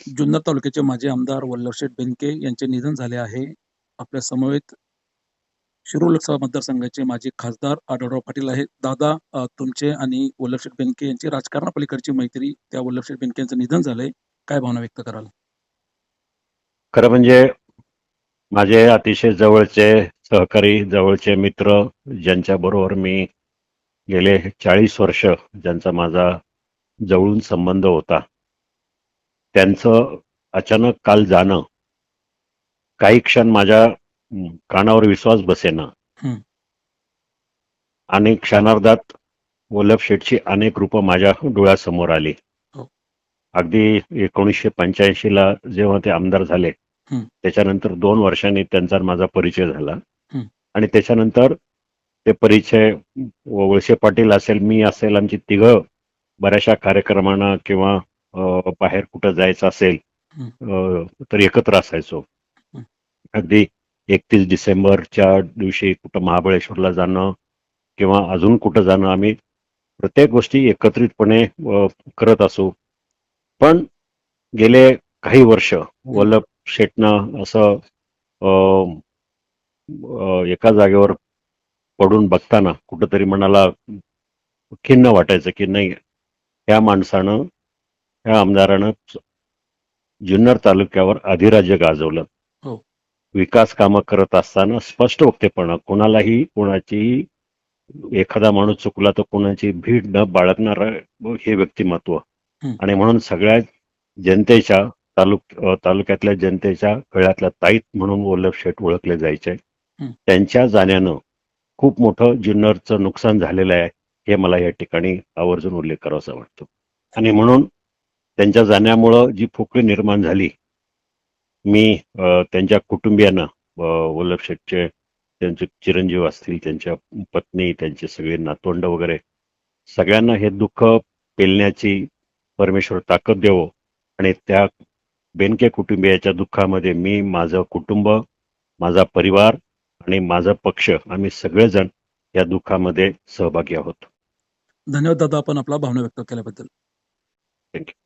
जुन्नर तालुक्याचे माजी आमदार वल्लभशेठ बेनके यांचे निधन झाले आहे. आपल्या समवेत शिरूर लोकसभा मतदारसंघाचे माजी खासदार आढळराव पाटील आहेत. दादा, तुमचे आणि वल्लभशेठ बेनके यांची राजकारणापलीकडची मैत्री, त्या वल्लभशेठ बेनके यांचं निधन झालंय, काय भावना व्यक्त कराल? खरं म्हणजे माझे अतिशय जवळचे सहकारी, जवळचे मित्र, ज्यांच्या बरोबर मी गेले 40 वर्ष ज्यांचा माझा जवळून संबंध होता, त्यांचं अचानक काल जाणं काही क्षण माझ्या कानावर विश्वास बसेना. हं. आणि क्षणार्धात वल्लभ शेठची अनेक रूपं माझ्या डोळ्यासमोर आली. हो. अगदी 1985ला जेव्हा ते आमदार झाले, हं. त्याच्यानंतर 2 वर्षांनी त्यांचा माझा परिचय झाला. हं. आणि त्याच्यानंतर ते परिचय वळसे पाटील असेल, मी असेल, आमची तिघं बऱ्याचशा कार्यक्रमांना किंवा बाहेर कुठं जायचं असेल तर एकत्र असायचो. हं. अगदी 31 डिसेंबरच्या दिवशी कुठं महाबळेश्वरला जाणं किंवा अजून कुठं जाणं, आम्ही प्रत्येक गोष्टी एकत्रितपणे करत असू. पण गेले काही वर्ष वल्लभ शेठनं असं एका जागेवर पडून बघताना कुठंतरी मनाला खिन्न वाटायचं की नाही, ह्या माणसानं, ह्या आमदारानं जुन्नर तालुक्यावर अधिराज्य गाजवलं. हो. विकास कामं करत असताना स्पष्ट वक्तेपणा, कोणालाही कोणाची एखादा माणूस चुकला तर कोणाची भीड न बाळगणारं हे व्यक्तिमत्व. हं. आणि म्हणून सगळ्या जनतेच्या तालुक्यातल्या जनतेच्या गळ्यातल्या ताईत म्हणून वल्लभ शेठ ओळखले जायचे. त्यांच्या जाण्यानं खूप मोठं जुन्नरचं नुकसान झालेलं आहे, हे मला या ठिकाणी आवर्जून उल्लेख करावासा वाटतो. आणि म्हणून त्यांच्या जाण्यामुळं जी पोकळी निर्माण झाली, मी त्यांच्या कुटुंबियांना, वल्लभ शेठचे त्यांचे चिरंजीव असतील, त्यांच्या पत्नी, त्यांचे सगळे नातवंड वगैरे सगळ्यांना हे दुःख पेलण्याची परमेश्वर ताकद देवो. आणि त्या बेनके कुटुंबियाच्या दुःखामध्ये मी, माझं कुटुंब, माझा परिवार आणि माझा पक्ष, आम्ही सगळेजण या दुःखामध्ये सहभागी आहोत. धन्यवाद दादा, आपण आपला भावना व्यक्त केल्याबद्दल. थँक्यू.